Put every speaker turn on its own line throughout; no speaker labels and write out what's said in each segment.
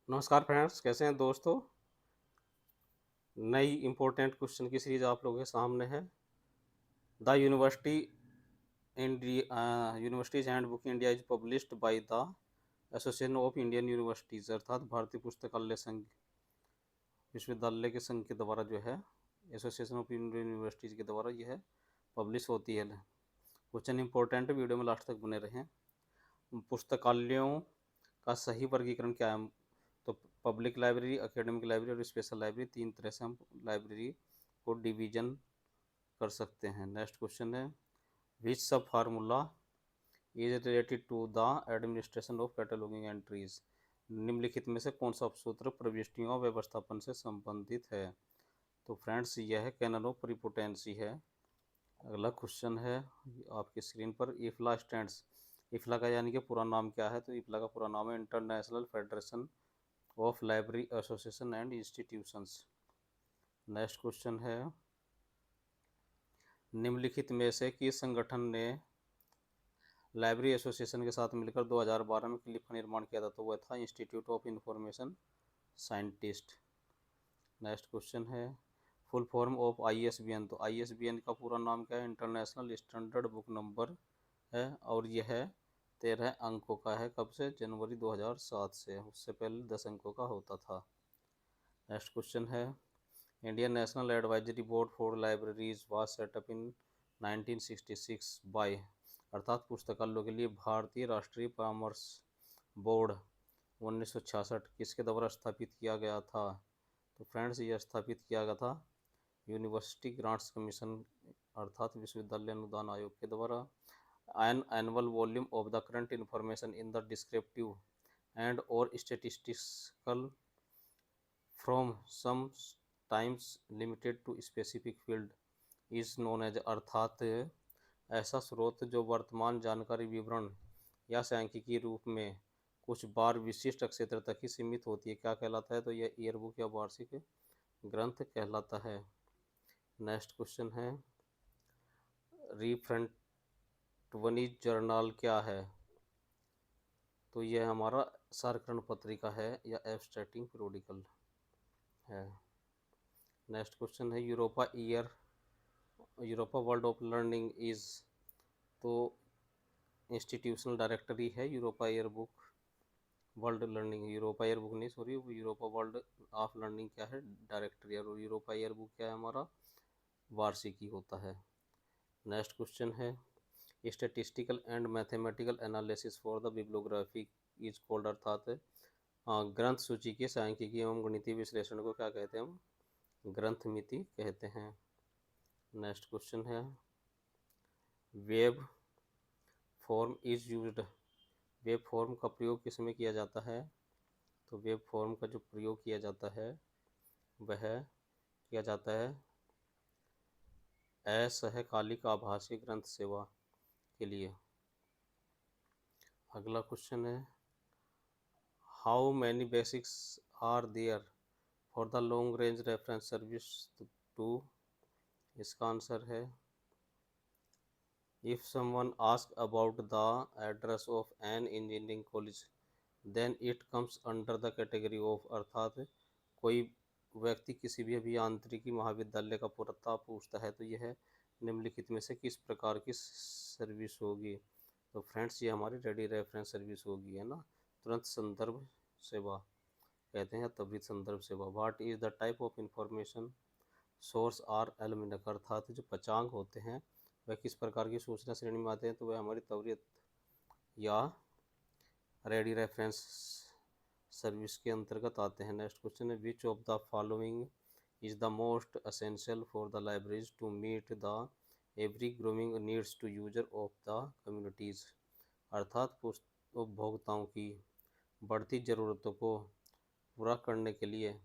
नमस्कार फ्रेंड्स, कैसे हैं दोस्तों। नई इम्पोर्टेंट क्वेश्चन की सीरीज आप लोगों के सामने है। The universities handbook India is published by the association of Indian universities, अर्थात भारतीय पुस्तकालय संघ, विश्वविद्यालय के संघ के द्वारा जो है, एसोसिएशन ऑफ इंडियन यूनिवर्सिटीज के द्वारा यह पब्लिश होती है। क्वेश्चन इंपॉर्टेंट, वीडियो में लास्ट तक बने रहें। पुस्तकालयों का सही वर्गीकरण क्या है? तो पब्लिक लाइब्रेरी, एकेडमिक लाइब्रेरी और स्पेशल लाइब्रेरी, तीन तरह से हम लाइब्रेरी को डिवीजन कर सकते हैं। नेक्स्ट क्वेश्चन है, which sub formula is related to the administration of cataloguing entries. निम्नलिखित में से कौन सा सूत्र प्रविष्टियों व्यवस्थापन से संबंधित है? तो फ्रेंड्स, यह कैनन ऑफ प्रीपोटेंसी है। अगला क्वेश्चन है आपकी स्क्रीन पर, इफ्ला स्टैंड्स। इफ्ला का यानी कि पूरा नाम क्या है? तो इफ्ला का पूरा नाम है international federation of library association and institutions. Next question है, निम्नलिखित में से किस संगठन ने लाइब्रेरी एसोसिएशन के साथ मिलकर 2012 में क्लिप का निर्माण किया था? तो वह था institute of information scientist. Next question है, फुल फॉर्म ऑफ आईएसबीएन। तो आईएसबीएन का पूरा नाम क्या है? इंटरनेशनल स्टैंडर्ड बुक नंबर है, और यह 13 अंकों का है। कब से? जनवरी 2007 से। उससे पहले 10 अंकों का होता था। नेक्स्ट क्वेश्चन है, Indian national advisory board for libraries was set up in 1966 by, अर्थात पुस्तकालयों के लिए भारतीय राष्ट्रीय परामर्श बोर्ड 1966 किसके द्वारा स्थापित किया गया था? तो फ्रेंड्स, यह स्थापित किया गया था यूनिवर्सिटी ग्रांट्स कमीशन, अर्थात विश्वविद्यालय अनुदान आयोग के द्वारा। An annual volume of the current information in the descriptive and और statistical from some times limited to specific field is known as, अर्थात ऐसा स्रोत जो वर्तमान जानकारी विवरण या सांख्यिकी रूप में कुछ बार विशिष्ट क्षेत्र तक ही सीमित होती है, क्या कहलाता है? तो यह ईयरबुक या वार्षिक ग्रंथ कहलाता है। नेक्स्ट क्वेश्चन है, रिफ्रंटवनी जर्नल क्या है? तो यह हमारा सारकरण पत्रिका है या एब्स्ट्रैक्टिंग पीरियोडिकल है। नेक्स्ट क्वेश्चन है, Europa world of learning is, तो इंस्टीट्यूशनल डायरेक्टरी है Europa year book world learning, Europa year book नहीं, sorry, Europa world of learning क्या है? डायरेक्टरी। और यूरोपा ईयर बुक क्या है? हमारा वार्षिकी होता है। नेक्स्ट क्वेश्चन है, statistical and mathematical analysis for the bibliography is called, अर्थात ग्रंथ सूची के सांख्यिकी एवं गणितीय विश्लेषण को क्या कहते हैं? हम ग्रंथ मिति कहते हैं। नेक्स्ट क्वेश्चन है, web form is used. Web form का प्रयोग किस में किया जाता है? तो वेब फॉर्म का जो प्रयोग किया जाता है वह किया जाता है असहकालिक आभासी ग्रंथ सेवा के लिए। अगला क्वेश्चन है, how many basics are there for the long range reference service to. इसका आंसर है, if someone ask about the address of an engineering college then it comes under the category of, अर्थात कोई व्यक्ति किसी भी अभियांत्रिकी महाविद्यालय का पता पूछता है तो यह निम्नलिखित में से किस प्रकार की सर्विस होगी? तो फ्रेंड्स, ये हमारी रेडी रेफरेंस सर्विस होगी, है ना। तुरंत संदर्भ सेवा कहते हैं, त्वरित संदर्भ सेवा। What is the type of information source are almanac, अर्थात जो पचांग होते हैं वह किस प्रकार की सूचना श्रेणी में आते हैं? तो वह हमारी त्वरित या रेडी रेफरेंस सर्विस के अंतर्गत आते हैं। नेक्स्ट क्वेश्चन है, which of the following is the most essential for the libraries to meet the every growing needs to user of the communities, अर्थात उपभोक्ताओं की बढ़ती ज़रूरतों को पूरा करने के लिए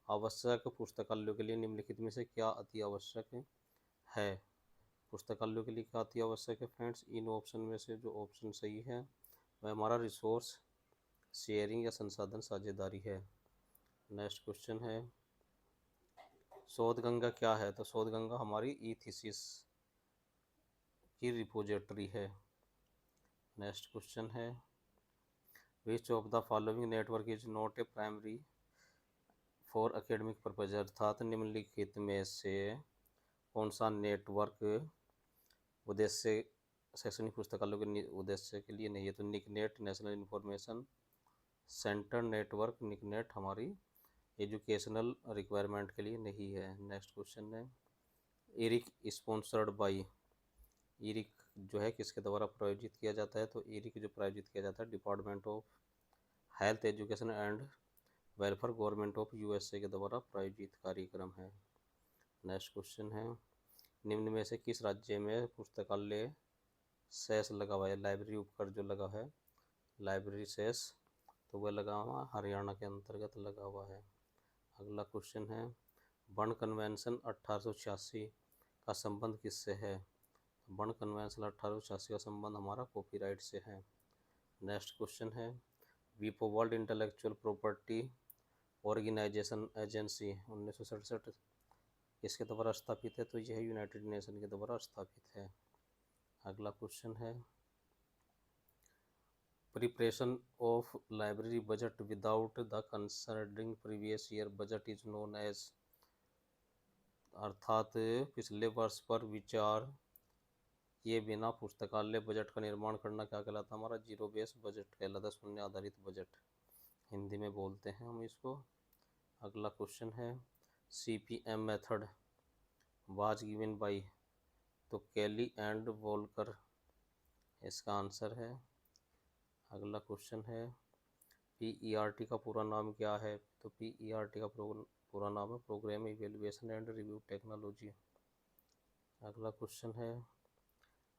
आवश्यक पुस्तकालयों के लिए निम्नलिखित में से क्या अति आवश्यक है? पुस्तकालयों के लिए क्या अति आवश्यक है फ्रेंड्स? इन ऑप्शन में से जो ऑप्शन सही है वह हमारा रिसोर्स शेयरिंग या संसाधन साझेदारी है। नेक्स्ट क्वेश्चन है, शोध गंगा क्या है? तो शोध गंगा हमारी ई थीसिस की रिपोजिटरी है। नेक्स्ट क्वेश्चन है, which of the following network is not a primary for academic purpose, अर्थात निम्नलिखित में से कौन सा नेटवर्क उद्देश्य शैक्षणिक पुस्तकालयों के उद्देश्य के लिए नहीं है। तो NICNET national information centre network, NICNET हमारी एजुकेशनल रिक्वायरमेंट के लिए नहीं है। नेक्स्ट क्वेश्चन है, इरिक स्पॉन्सर्ड बाई, इरिक जो है किसके द्वारा प्रायोजित किया जाता है। तो इरिक जो प्रायोजित किया जाता है department of health education and welfare government of USA के द्वारा प्रायोजित कार्यक्रम है। नेक्स्ट क्वेश्चन है, निम्न में से किस राज्य में पुस्तकालय सेस लगा हुआ है, लाइब्रेरी उपकर जो लगा है लाइब्रेरी सेस, तो वह लगा हुआ हरियाणा के अंतर्गत लगा हुआ है। अगला क्वेश्चन है, बर्न कन्वेंशन 1886 का संबंध किससे है। बर्न कन्वेंशन 1886 का संबंध हमारा कॉपीराइट से है। नेक्स्ट क्वेश्चन है, वीपो world intellectual property organisation agency 1967 किसके द्वारा स्थापित है। तो यह यूनाइटेड नेशन के द्वारा स्थापित है। अगला क्वेश्चन है, preparation of library budget without the considering previous year budget is known as, अर्थात पिछले वर्ष पर विचार किए बिना पुस्तकालय बजट का निर्माण करना क्या कहलाता है, हमारा जीरो बेस बजट कहलाता, शून्य आधारित बजट हिंदी में बोलते हैं हम इसको। अगला क्वेश्चन है, CPM method was given by, तो केली एंड वोल्कर इसका आंसर है। अगला क्वेश्चन है, PERT का पूरा नाम क्या है। तो PERT का पूरा नाम है programme evaluation and review technology. अगला क्वेश्चन है,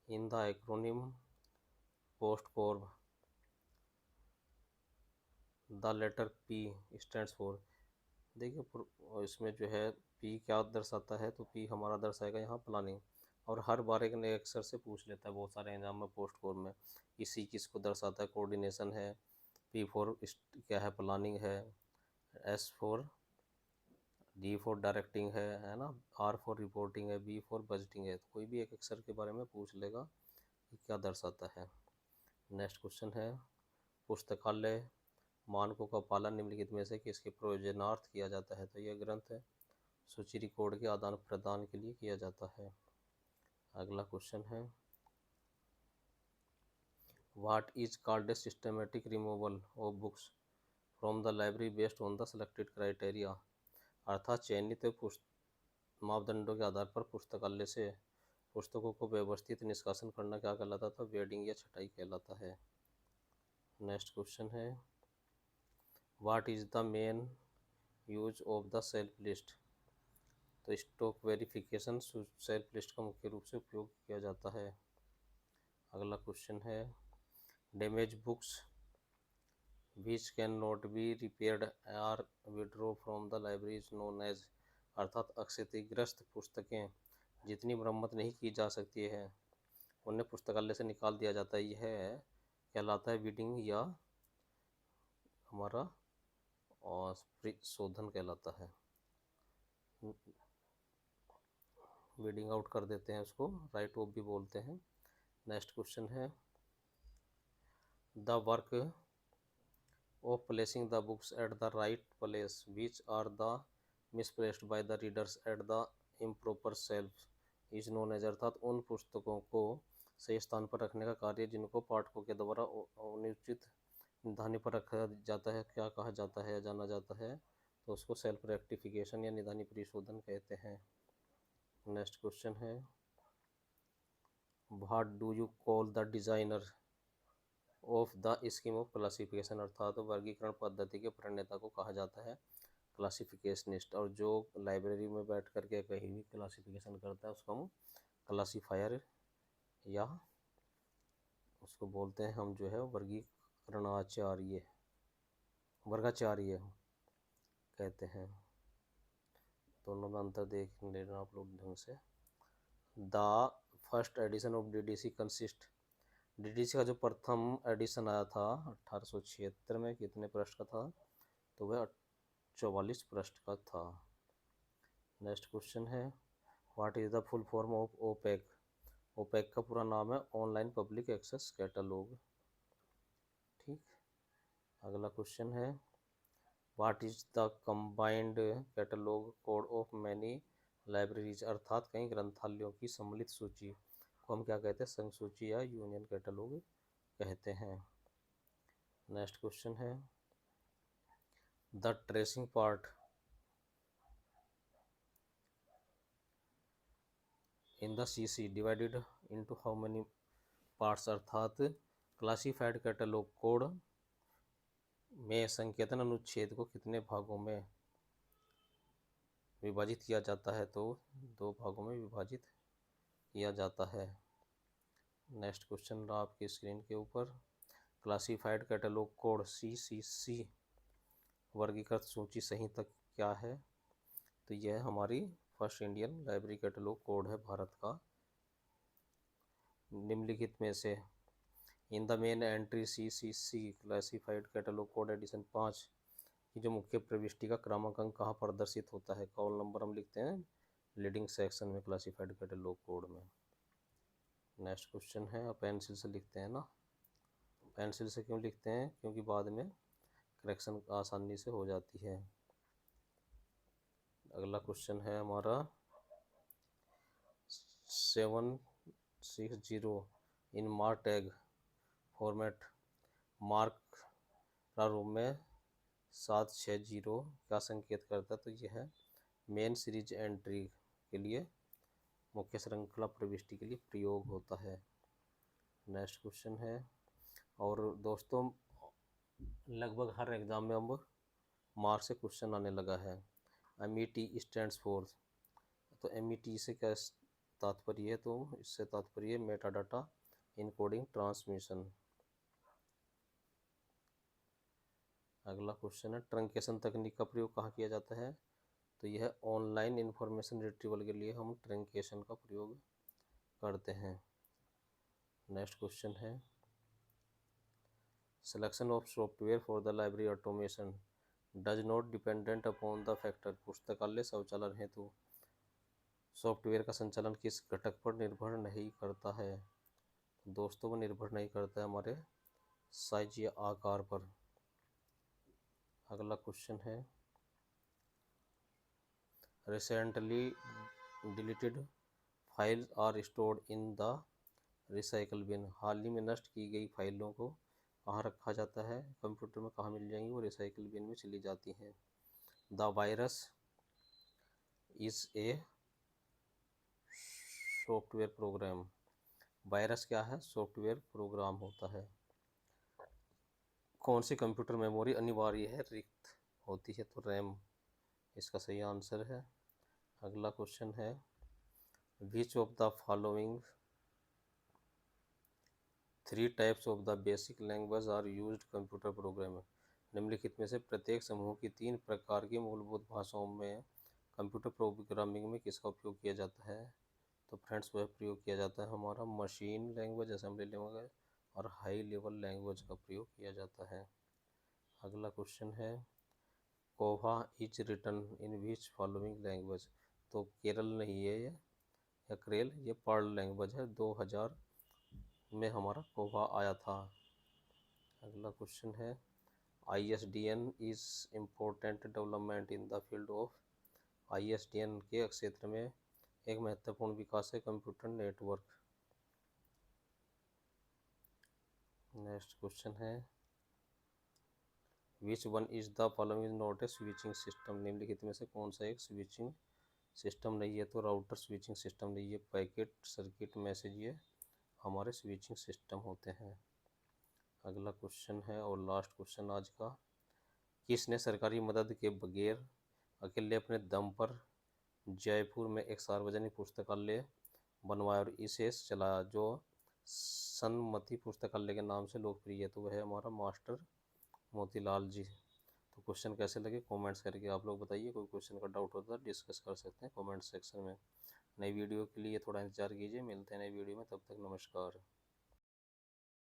in the acronym post core the letter P stands for, देखिए इसमें जो है P क्या दर्शाता है। तो P हमारा दर्शाएगा यहाँ प्लानिंग, और हर बार एक नए अक्षर से पूछ लेता है बहुत सारे एग्जाम में पोस्ट कोर में। C किसको दर्शाता है, कोऑर्डिनेशन है। P फॉर क्या है, प्लानिंग है। D फॉर डायरेक्टिंग है ना। R फॉर रिपोर्टिंग है। B फॉर बजटिंग है। तो कोई भी एक अक्षर के बारे में पूछ लेगा कि क्या दर्शाता है। नेक्स्ट क्वेश्चन है, पुस्तकालय मानकों का पालन निम्नलिखित में से किसके प्रयोजनार्थ किया जाता है। तो यह ग्रंथ सूची रिकॉर्ड के आदान प्रदान के लिए किया जाता है। अगला क्वेश्चन है, what is called a systematic removal of books from the library based on the selected criteria, अर्थात चयनित मापदंडों के आधार पर पुस्तकालय से पुस्तकों को व्यवस्थित निष्कासन करना क्या कहलाता था, वेडिंग या छटाई कहलाता है। नेक्स्ट क्वेश्चन है, what is the main use of the self list, तो स्टॉक वेरिफिकेशन सेल्फ लिस्ट का मुख्य रूप से उपयोग किया जाता है। अगला क्वेश्चन है, damage books which can not be repaired are withdraw from the library is known as, अर्थात क्षतिग्रस्त पुस्तकें जितनी मरम्मत नहीं की जा सकती है उन्हें पुस्तकालय से निकाल दिया जाता है। यह कहलाता है वीडिंग या हमारा शोधन कहलाता है। वीडिंग आउट कर देते हैं उसको, राइट ऑफ भी बोलते हैं। नेक्स्ट क्वेश्चन है, the work of placing the books at the right place which are the misplaced by the readers at the improper shelf is known as, अर्थात उन पुस्तकों को सही स्थान पर रखने का कार्य जिनको पाठकों के द्वारा अनुचित निधानी पर रखा जाता है क्या कहा जाता है या जाना जाता है, तो उसको सेल्फ रेक्टिफिकेशन या निधानी परिशोधन कहते हैं। नेक्स्ट क्वेश्चन है, what do you call the designer of the scheme of classification, अर्थात वर्गीकरण पद्धति के प्रणेता को कहा जाता है क्लासिफिकेशनिस्ट, और जो लाइब्रेरी में बैठ करके कहीं भी क्लासिफिकेशन करता है उसको हम क्लासीफायर या उसको बोलते हैं हम जो है वर्गीकरणाचार्य वर्गाचार्य कहते हैं। दोनों में अंतर देख लेना आप लोग ढंग से। The first edition of DDC consist, DDC का जो प्रथम एडिशन आया था 1876 में कितने पृष्ठ का था, तो वह 44 पृष्ठ का था। नेक्स्ट क्वेश्चन है, what is the full form of OPAC, OPAC का पूरा नाम है ऑनलाइन पब्लिक एक्सेस कैटलॉग। ठीक, अगला क्वेश्चन है what is the combined catalogue code of many libraries, अर्थात कई ग्रंथालयों की सम्मिलित सूची को हम क्या कहते हैं, संघ सूची या यूनियन कैटलॉग कहते हैं। नेक्स्ट क्वेश्चन है the tracing part in the CC divided into how many parts, अर्थात क्लासिफाइड कैटलॉग कोड में संकेतन अनुच्छेद को कितने भागों में विभाजित किया जाता है, तो 2 भागों में विभाजित किया जाता है। नेक्स्ट क्वेश्चन रहा आपकी स्क्रीन के ऊपर क्लासिफाइड कैटलॉग कोड CCC वर्गीकृत सूची संहिता क्या है, तो यह हमारी first Indian library catalogue code है भारत का। निम्नलिखित में से in the main entry CCC classified catalogue code edition 5 की जो मुख्य प्रविष्टि का क्रमांकन कहाँ प्रदर्शित होता है, कॉल नंबर हम लिखते हैं लीडिंग सेक्शन में क्लासिफाइड कैटलॉग कोड में। नेक्स्ट क्वेश्चन है पेंसिल से लिखते हैं ना, पेंसिल से क्यों लिखते हैं, क्योंकि बाद में करेक्शन आसानी से हो जाती है। अगला क्वेश्चन है हमारा 760 इन मार्कटैग फॉर्मेट, मार्क प्रारूप में 760 क्या संकेत करता है, तो यह मेन सीरीज एंट्री के लिए मुख्य श्रृंखला प्रविष्टि के लिए प्रयोग होता है। नेक्स्ट क्वेश्चन है, और दोस्तों लगभग हर एग्ज़ाम में अब मार्क से क्वेश्चन आने लगा है। MET स्टैंड्स फॉर, तो MET से क्या तात्पर्य है, तो इससे तात्पर्य मेटा डाटा इनकोडिंग ट्रांसमिशन। अगला क्वेश्चन है ट्रंकेशन तकनीक का प्रयोग कहाँ किया जाता है, तो यह ऑनलाइन इंफॉर्मेशन रिट्रीवल के लिए हम ट्रंकेशन का प्रयोग करते हैं। नेक्स्ट क्वेश्चन है selection of software for the library automation does not dependent upon the factor, पुस्तकालय स्वचालन हेतु सॉफ्टवेयर का संचालन किस घटक पर निर्भर नहीं करता है, दोस्तों वो निर्भर नहीं करता है हमारे साइज या आकार पर। अगला क्वेश्चन है recently deleted files are stored in the recycle bin, हाल ही में नष्ट की गई फाइलों को कहाँ रखा जाता है, कंप्यूटर में कहाँ मिल जाएंगी, वो रिसाइकल बिन में चली जाती हैं। The virus is a software program, virus क्या है, सॉफ्टवेयर प्रोग्राम होता है। कौन सी कंप्यूटर मेमोरी अनिवार्य है रिक्त होती है, तो रैम इसका सही आंसर है। अगला क्वेश्चन है which of the following 3 types of the basic language are used computer program, निम्नलिखित में से प्रत्येक समूह की 3 प्रकार की मूलभूत भाषाओं में कंप्यूटर प्रोग्रामिंग में किसका उपयोग किया जाता है, तो फ्रेंड्स वह प्रयोग किया जाता है हमारा मशीन लैंग्वेज, असेंबली लैंग्वेज और हाई लेवल लैंग्वेज का प्रयोग किया जाता है। अगला क्वेश्चन है Koha is written in which following language, तो केरल नहीं है ये या क्रेल, ये पर्ल लैंग्वेज है, 2000 में हमारा कोहा आया था। अगला क्वेश्चन है ISDN is important development in the field of, ISDN के क्षेत्र में एक महत्वपूर्ण विकास है कंप्यूटर नेटवर्क। नेक्स्ट क्वेश्चन है which one is the following is not a switching system, निम्नलिखित में से कौन सा एक स्विचिंग सिस्टम नहीं है, तो राउटर स्विचिंग सिस्टम नहीं है, पैकेट सर्किट मैसेज ये हमारे स्विचिंग सिस्टम होते हैं। अगला क्वेश्चन है और लास्ट क्वेश्चन आज का, किसने सरकारी मदद के बगैर अकेले अपने दम पर जयपुर में एक सार्वजनिक पुस्तकालय बनवाया और इसे चलाया जो सन्मति पुस्तकालय के नाम से लोकप्रिय है, तो वह है हमारा मास्टर मोतीलाल जी। तो क्वेश्चन कैसे लगे कमेंट्स करके आप लोग बताइए, कोई क्वेश्चन का डाउट होता है डिस्कस कर सकते हैं कमेंट सेक्शन में। नई वीडियो के लिए थोड़ा इंतजार कीजिए, मिलते हैं नई वीडियो में, तब तक नमस्कार।